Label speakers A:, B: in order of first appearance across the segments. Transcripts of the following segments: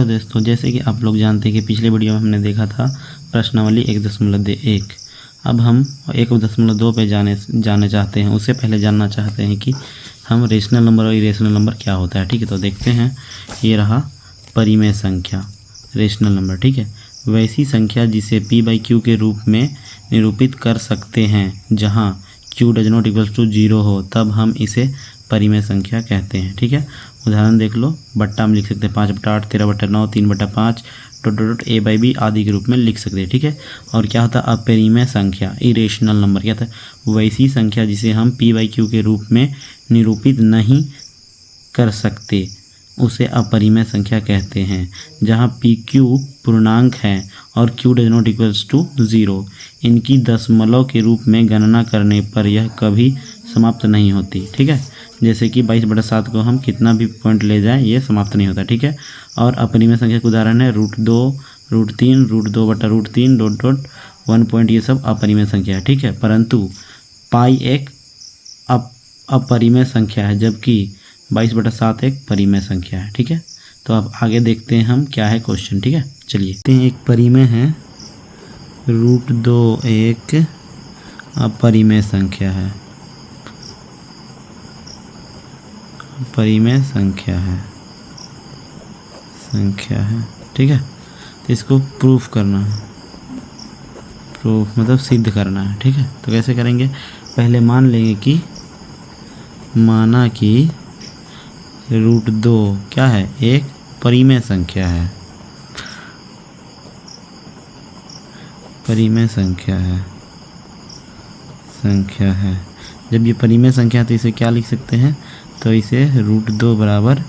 A: दोस्तों, जैसे कि आप लोग जानते हैं कि पिछले वीडियो में हमने देखा था प्रश्नावली 1.1। अब हम 1.2 पे जाने चाहते हैं। उससे पहले जानना चाहते हैं कि हम रेशनल नंबर और इरेशनल नंबर क्या होता है। ठीक है, तो देखते हैं। ये रहा परिमेय संख्या, रेशनल नंबर। ठीक है, वैसी संख्या जिसे p/q के रूप में निरूपित कर सकते हैं जहाँ q does not equals to 0 हो, तब हम इसे परिमेय संख्या कहते हैं। ठीक है, उदाहरण देख लो। बट्टा में लिख सकते हैं 5/8, 13/9, 3/5 ... a/b आदि के रूप में लिख सकते हैं। ठीक है, और क्या होता है अपरिमेय संख्या, इरेशनल नंबर। क्या था? वैसी संख्या जिसे हम p/q के रूप में निरूपित नहीं कर सकते उसे अपरिमेय संख्या कहते हैं। जहाँ pq पूर्णांक है और q does not equals to 0, इनकी दशमलव के रूप में गणना करने पर यह कभी समाप्त नहीं होती। ठीक है, जैसे कि 22/7 को हम कितना भी पॉइंट ले जाएं ये समाप्त नहीं होता। ठीक है, और अपरिमेय संख्या का उदाहरण है √2, √3, √2/√3 ... 1 पॉइंट, ये सब अपरिमेय संख्या है। ठीक है, परंतु पाई एक अपरिमेय संख्या है, जबकि 22/7 एक परिमेय संख्या है। ठीक है, तो अब आगे देखते हैं हम क्या है क्वेश्चन। ठीक है, चलिए। एक परिमेय है, √2 एक अपरिमेय संख्या है, परिमेय संख्या है। ठीक है, तो इसको प्रूफ करना है। प्रूफ मतलब सिद्ध करना है। ठीक है, तो कैसे करेंगे? पहले मान लेंगे कि माना कि √2 क्या है? एक परिमेय संख्या है। परिमेय संख्या है। जब ये परिमेय संख्या है तो इसे क्या लिख सकते हैं? तो इसे √2 बराबर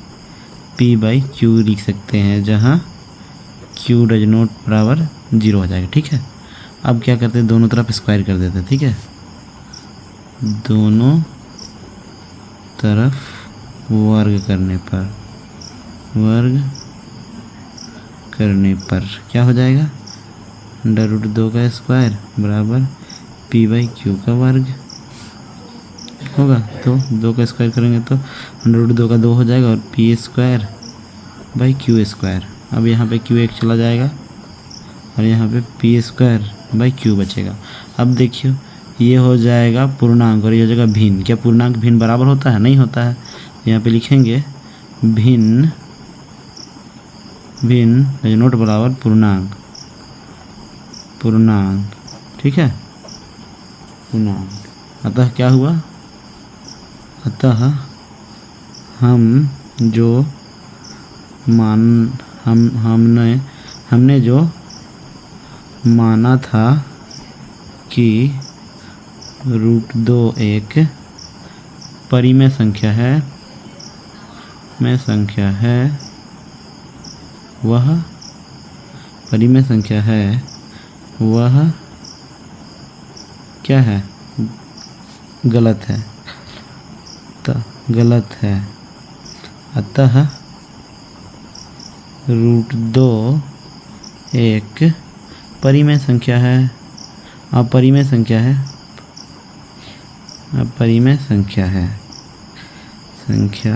A: p/q लिख सकते हैं, जहाँ q डज नॉट बराबर 0 हो जाएगा। ठीक है, अब क्या करते हैं? दोनों तरफ स्क्वायर कर देते हैं। ठीक है, दोनों तरफ वर्ग करने पर क्या हो जाएगा? √2 का स्क्वायर बराबर p/q का वर्ग होगा। तो 2 का स्क्वायर करेंगे तो √2 का 2 हो जाएगा और p²/q²। अब यहाँ पे q एक चला जाएगा और यहाँ पे p²/q बचेगा। अब देखिए, ये हो जाएगा पूर्णांक और ये हो जाएगा भिन्न। क्या पूर्णांक भिन्न बराबर होता है? नहीं होता है। यहाँ पे लिखेंगे भिन्न डज नॉट बराबर पूर्णांक। ठीक है, पूर्णांक। अतः क्या हुआ? अतः हमने जो माना था कि √2 एक परिमेय संख्या है, वह परिमेय संख्या है, वह क्या है? गलत है। अतः √2 एक परिमेय संख्या है, अपरिमेय संख्या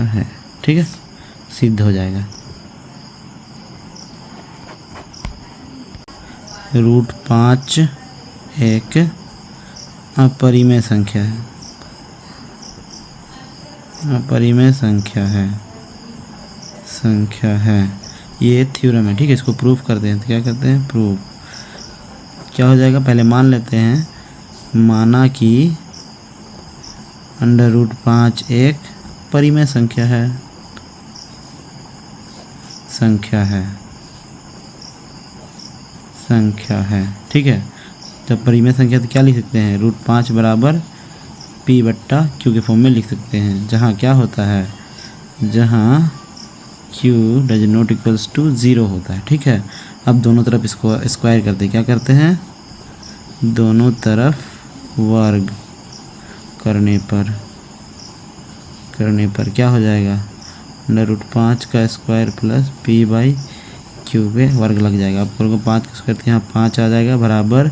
A: है। ठीक है, सिद्ध हो जाएगा। √5 एक अपरिमेय संख्या है। ये थ्योरम है। ठीक है, इसको प्रूफ करते हैं। तो क्या करते हैं? प्रूफ। क्या हो जाएगा? पहले मान लेते हैं, माना कि √5 एक परिमेय संख्या है। ठीक है, तो परिमेय संख्या तो क्या लिख सकते हैं? √5 बराबर p/q के फॉर्म में लिख सकते हैं, जहाँ क्या होता है? जहाँ q does not equals to 0 होता है। ठीक है, अब दोनों तरफ इसको स्क्वायर करते हैं। क्या करते हैं? दोनों तरफ वर्ग करने पर क्या हो जाएगा? √5 का स्क्वायर प्लस p/q पे वर्ग लग जाएगा। आप करोगे 5 का स्क्वायर तो यहाँ 5 आ जाएगा बराबर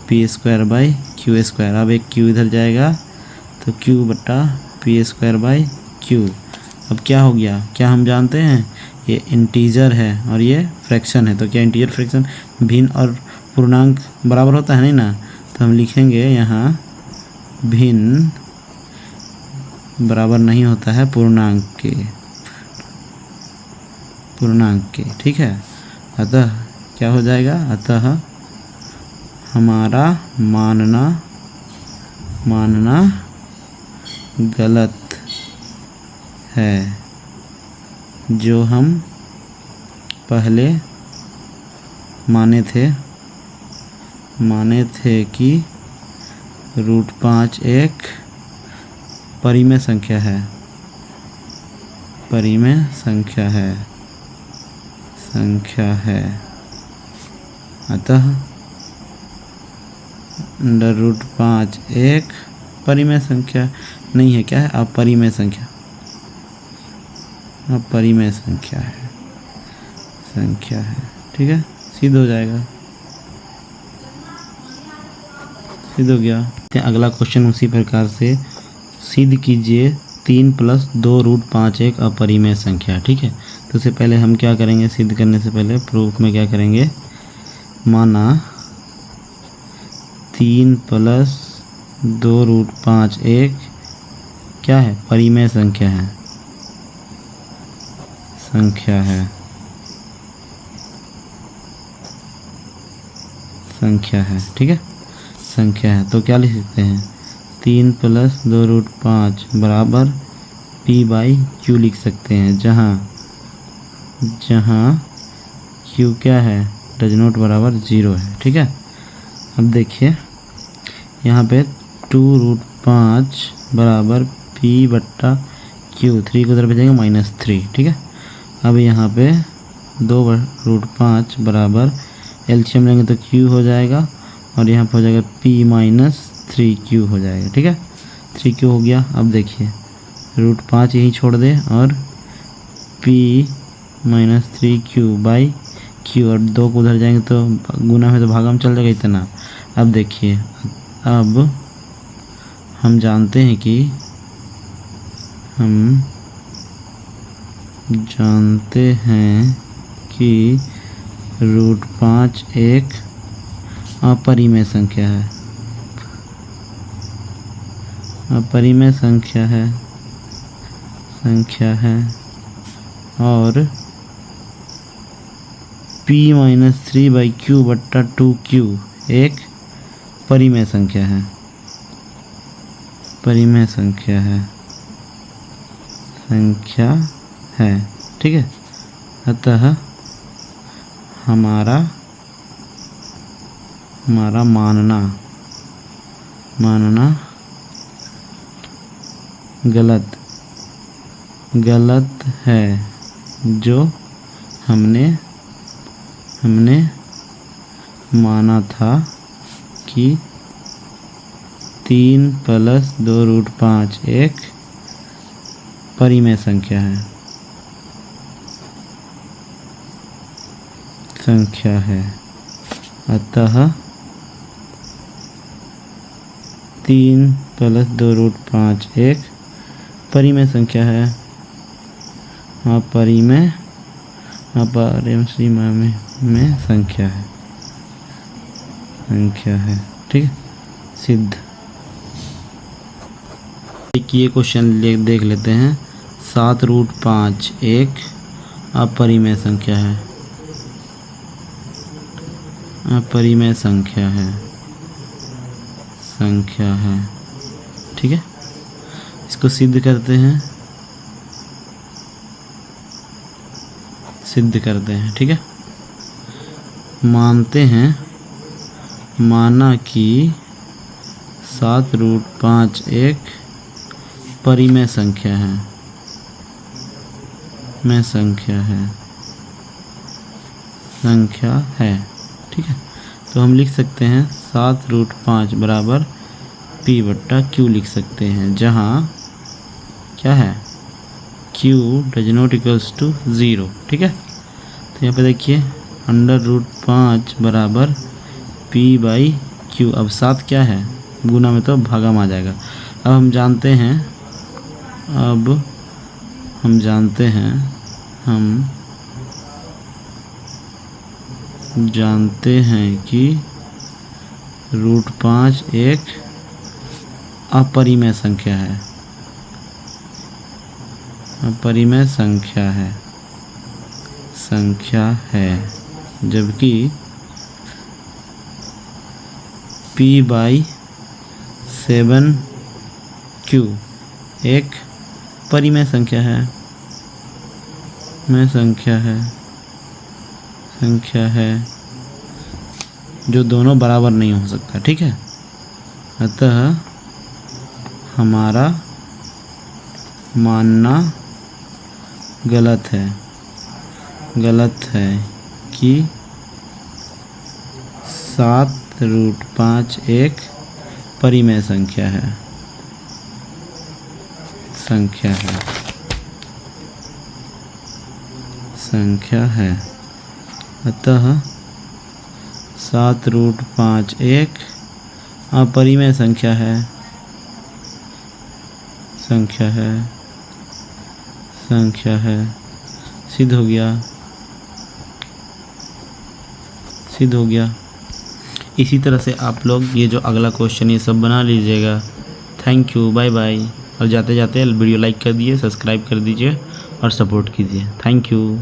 A: p²/q²। अब एक q इधर जाएगा तो q/p²/q। अब क्या हो गया, क्या हम जानते हैं ये इंटीजर है और ये फ्रैक्शन है, तो क्या इंटीजर फ्रैक्शन भिन्न और पूर्णांक बराबर होता है नहीं ना, तो हम लिखेंगे यहाँ भिन्न बराबर नहीं होता है पूर्णांक के, ठीक है। अतः क्या हो जाएगा, अतः हमारा मानना गलत है। जो हम पहले माने थे कि √5 एक परिमेय संख्या है, अतः √5 एक परिमेय संख्या नहीं है, क्या है, अपरिमेय संख्या है, ठीक है। सिद्ध हो जाएगा, सिद्ध हो गया। अगला क्वेश्चन उसी प्रकार से सिद्ध कीजिए 3 + 2 √5 एक अपरिमेय संख्या, ठीक है। तो उससे पहले हम क्या करेंगे, सिद्ध करने से पहले प्रूफ में क्या करेंगे, माना 3 + 2 √5 एक क्या है, परिमेय संख्या है, ठीक है, संख्या है। तो क्या लिख सकते हैं, 3 + 2 √5 बराबर p/q लिख सकते हैं, जहाँ q क्या है, डज नॉट बराबर 0 है, ठीक है। अब देखिए यहाँ पे 2 √5 बराबर p/q, 3 को उधर भेजेंगे -3, ठीक है। अब यहाँ पे 2 √5 बराबर एलसीएम लेंगे तो q हो जाएगा और यहाँ पर हो जाएगा p - 3q हो जाएगा, ठीक है। 3q हो गया। अब देखिए √5 यहीं छोड़ दे और p - 3q/q, और 2 को उधर जाएंगे तो गुना में तो भागा में चल जाएगा इतना। अब देखिए, अब हम जानते हैं कि √5 एक अपरिमेय संख्या है और p - 3/q/2q एक परिमेय संख्या है, ठीक है। अतः हमारा मानना गलत है। जो हमने माना था कि 3 + 2 √5 एक परिमेय संख्या है, अतः 3 + 2 √5 एक परिमेय संख्या है, अपरिमेय संख्या है, ठीक है। सिद्ध। ये क्वेश्चन देख लेते हैं। 7 √5 एक अपरिमेय संख्या है, ठीक है। इसको सिद्ध करते हैं, ठीक है। माना कि 7 √5 एक परिमेय संख्या है, ठीक है। तो हम लिख सकते हैं 7 √5 बराबर p/q लिख सकते हैं, जहाँ क्या है, q does not equals to 0, ठीक है। तो यहाँ पे देखिए √5 बराबर p/q। अब 7 क्या है, गुना में तो भागा में आ जाएगा। अब हम जानते हैं हम जानते हैं कि √5 एक अपरिमेय संख्या है। अपरिमेय संख्या है जबकि p/7q एक परिमेय संख्या है जो दोनों बराबर नहीं हो सकता। ठीक है, अतः हमारा मानना गलत है कि 7√5 एक परिमेय संख्या है। अतः 7√5 एक अपरिमेय संख्या है। सिद्ध हो गया। इसी तरह से आप लोग ये जो अगला क्वेश्चन ये सब बना लीजिएगा। Thank you, bye bye. और जाते जाते वीडियो लाइक कर दीजिए, सब्सक्राइब कर दीजिए और सपोर्ट कीजिए। Thank you.